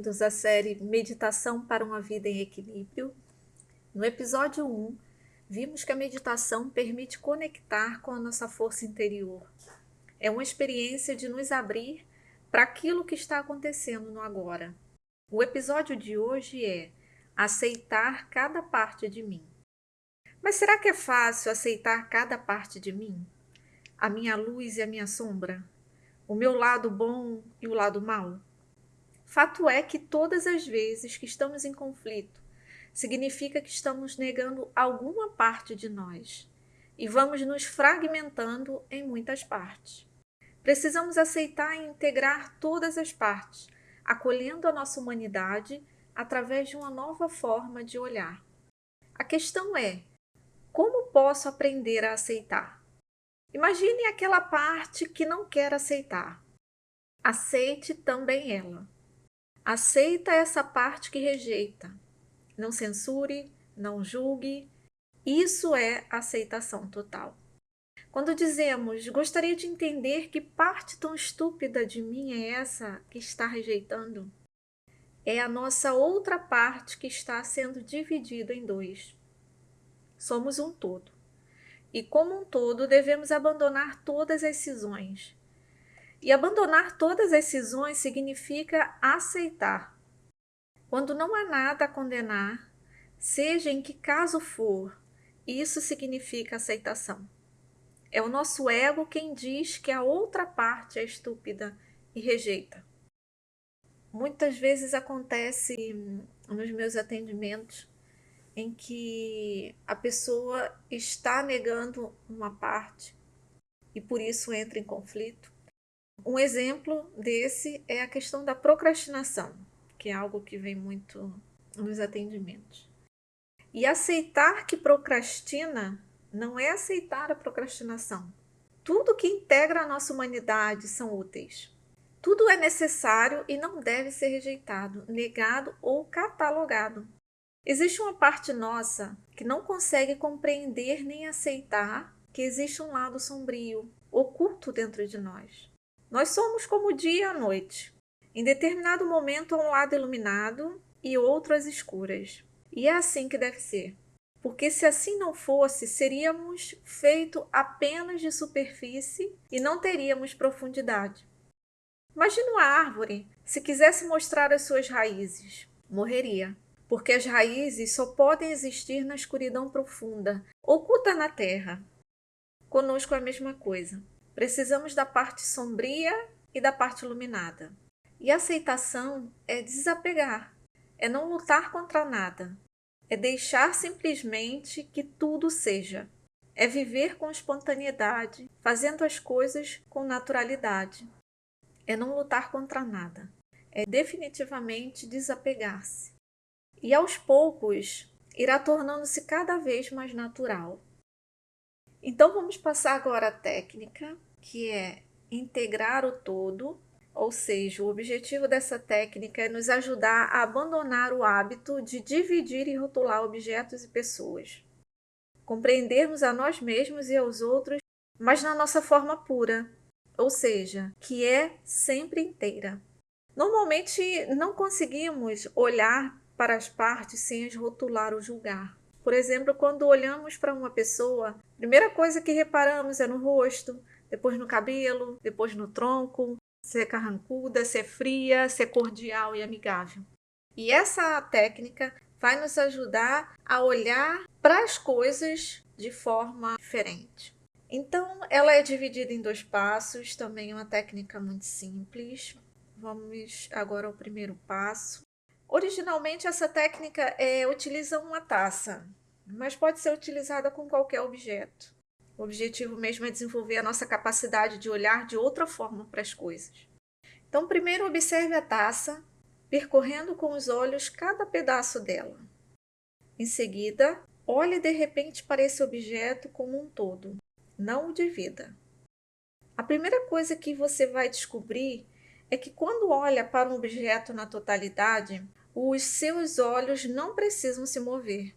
bem-vindos à série Meditação para uma Vida em Equilíbrio. No episódio 1, vimos que a meditação permite conectar com a nossa força interior. É uma experiência de nos abrir para aquilo que está acontecendo no agora. O episódio de hoje é aceitar cada parte de mim. Mas será que é fácil aceitar cada parte de mim? A minha luz e a minha sombra? O meu lado bom e o lado mau? Fato é que todas as vezes que estamos em conflito, significa que estamos negando alguma parte de nós e vamos nos fragmentando em muitas partes. Precisamos aceitar e integrar todas as partes, acolhendo a nossa humanidade através de uma nova forma de olhar. A questão é, como posso aprender a aceitar? Imagine aquela parte que não quer aceitar. Aceite também ela. Aceita essa parte que rejeita. Não censure, não julgue. Isso é aceitação total. Quando dizemos, gostaria de entender que parte tão estúpida de mim é essa que está rejeitando, é a nossa outra parte que está sendo dividida em dois. Somos um todo. E como um todo, devemos abandonar todas as cisões. E abandonar todas as cisões significa aceitar. Quando não há nada a condenar, seja em que caso for, isso significa aceitação. É o nosso ego quem diz que a outra parte é estúpida e rejeita. Muitas vezes acontece nos meus atendimentos em que a pessoa está negando uma parte e por isso entra em conflito. Um exemplo desse é a questão da procrastinação, que é algo que vem muito nos atendimentos. E aceitar que procrastina não é aceitar a procrastinação. Tudo que integra a nossa humanidade são úteis. Tudo é necessário e não deve ser rejeitado, negado ou catalogado. Existe uma parte nossa que não consegue compreender nem aceitar que existe um lado sombrio, oculto dentro de nós. Nós somos como o dia e a noite. Em determinado momento há um lado iluminado e outro às escuras. E é assim que deve ser. Porque se assim não fosse, seríamos feitos apenas de superfície e não teríamos profundidade. Imagina uma árvore, se quisesse mostrar as suas raízes, morreria. Porque as raízes só podem existir na escuridão profunda, oculta na terra. Conosco é a mesma coisa. Precisamos da parte sombria e da parte iluminada. E a aceitação é desapegar, é não lutar contra nada, é deixar simplesmente que tudo seja. É viver com espontaneidade, fazendo as coisas com naturalidade. É não lutar contra nada, é definitivamente desapegar-se. E aos poucos irá tornando-se cada vez mais natural. Então vamos passar agora a técnica, que é integrar o todo, ou seja, o objetivo dessa técnica é nos ajudar a abandonar o hábito de dividir e rotular objetos e pessoas. Compreendermos a nós mesmos e aos outros, mas na nossa forma pura, ou seja, que é sempre inteira. Normalmente não conseguimos olhar para as partes sem as rotular ou julgar. Por exemplo, quando olhamos para uma pessoa, a primeira coisa que reparamos é no rosto, depois no cabelo, depois no tronco, se é carrancuda, se é fria, se é cordial e amigável. E essa técnica vai nos ajudar a olhar para as coisas de forma diferente. Então, ela é dividida em 2 passos, também é uma técnica muito simples. Vamos agora ao primeiro passo. Originalmente, essa técnica utiliza uma taça, mas pode ser utilizada com qualquer objeto. O objetivo mesmo é desenvolver a nossa capacidade de olhar de outra forma para as coisas. Então, primeiro observe a taça, percorrendo com os olhos cada pedaço dela. Em seguida, olhe de repente para esse objeto como um todo, não o divida. A primeira coisa que você vai descobrir é que quando olha para um objeto na totalidade, os seus olhos não precisam se mover.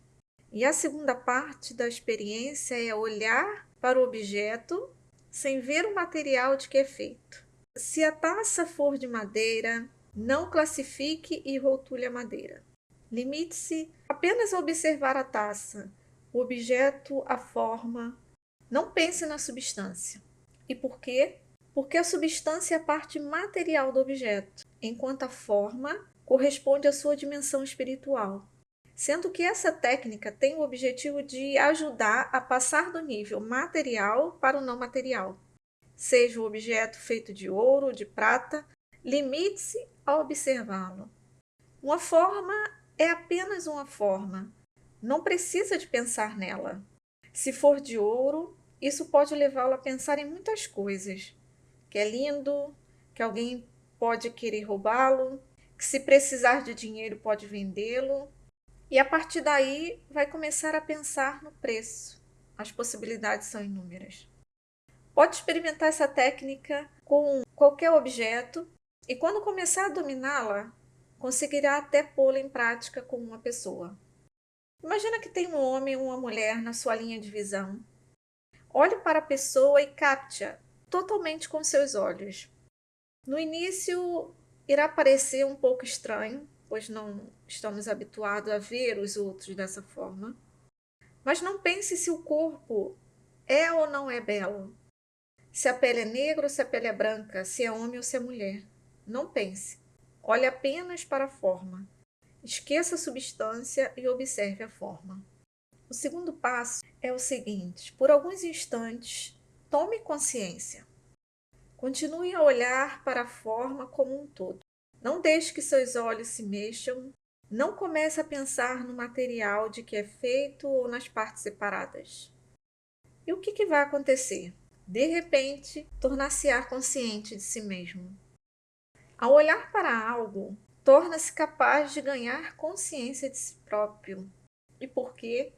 E a segunda parte da experiência é olhar para o objeto sem ver o material de que é feito. Se a taça for de madeira, Não classifique e rotule a madeira. Limite-se apenas a observar a taça, o objeto, a forma. Não pense na substância. E por quê? Porque a substância é a parte material do objeto, enquanto a forma corresponde à sua dimensão espiritual. Sendo que essa técnica tem o objetivo de ajudar a passar do nível material para o não material. Seja o objeto feito de ouro ou de prata, limite-se a observá-lo. Uma forma é apenas uma forma. Não precisa de pensar nela. Se for de ouro, isso pode levá-lo a pensar em muitas coisas. Que é lindo, que alguém pode querer roubá-lo, que se precisar de dinheiro pode vendê-lo. E a partir daí vai começar a pensar no preço. As possibilidades são inúmeras. Pode experimentar essa técnica com qualquer objeto e quando começar a dominá-la, conseguirá até pô-la em prática com uma pessoa. Imagina que tem um homem ou uma mulher na sua linha de visão. Olhe para a pessoa e capte-a totalmente com seus olhos. No início, irá parecer um pouco estranho, pois não estamos habituados a ver os outros dessa forma. Mas não pense se o corpo é ou não é belo. Se a pele é negra ou se a pele é branca, se é homem ou se é mulher. Não pense. Olhe apenas para a forma. Esqueça a substância e observe a forma. O segundo passo é o seguinte: por alguns instantes, tome consciência. Continue a olhar para a forma como um todo. Não deixe que seus olhos se mexam. Não comece a pensar no material de que é feito ou nas partes separadas. E o que vai acontecer? De repente, tornar-se-á consciente de si mesmo. Ao olhar para algo, torna-se capaz de ganhar consciência de si próprio. E por quê?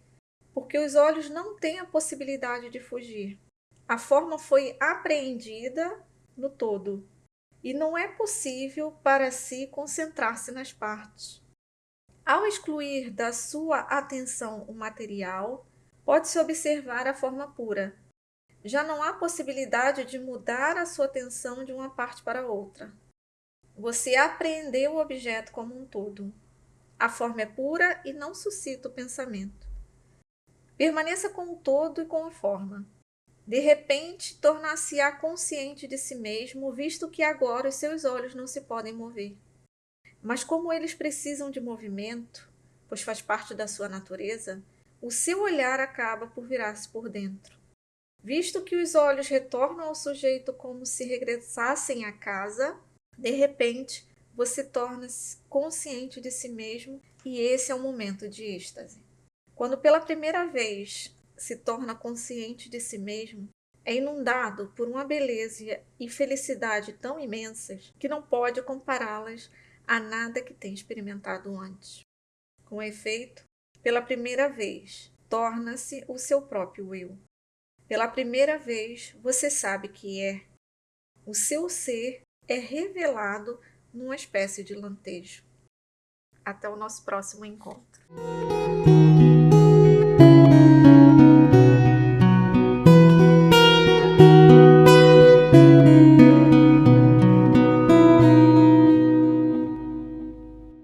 Porque os olhos não têm a possibilidade de fugir. A forma foi apreendida no todo, e não é possível para si concentrar-se nas partes. Ao excluir da sua atenção o material, pode-se observar a forma pura. Já não há possibilidade de mudar a sua atenção de uma parte para outra. Você apreendeu o objeto como um todo. A forma é pura e não suscita o pensamento. Permaneça com o todo e com a forma. De repente, tornar-se-á consciente de si mesmo, visto que agora os seus olhos não se podem mover. Mas como eles precisam de movimento, pois faz parte da sua natureza, o seu olhar acaba por virar-se por dentro. Visto que os olhos retornam ao sujeito como se regressassem à casa, de repente, você torna-se consciente de si mesmo e esse é um momento de êxtase. Quando pela primeira vez se torna consciente de si mesmo, é inundado por uma beleza e felicidade tão imensas que não pode compará-las a nada que tenha experimentado antes. Com efeito, pela primeira vez, torna-se o seu próprio eu. Pela primeira vez, você sabe que é. O seu ser é revelado numa espécie de lampejo. Até o nosso próximo encontro.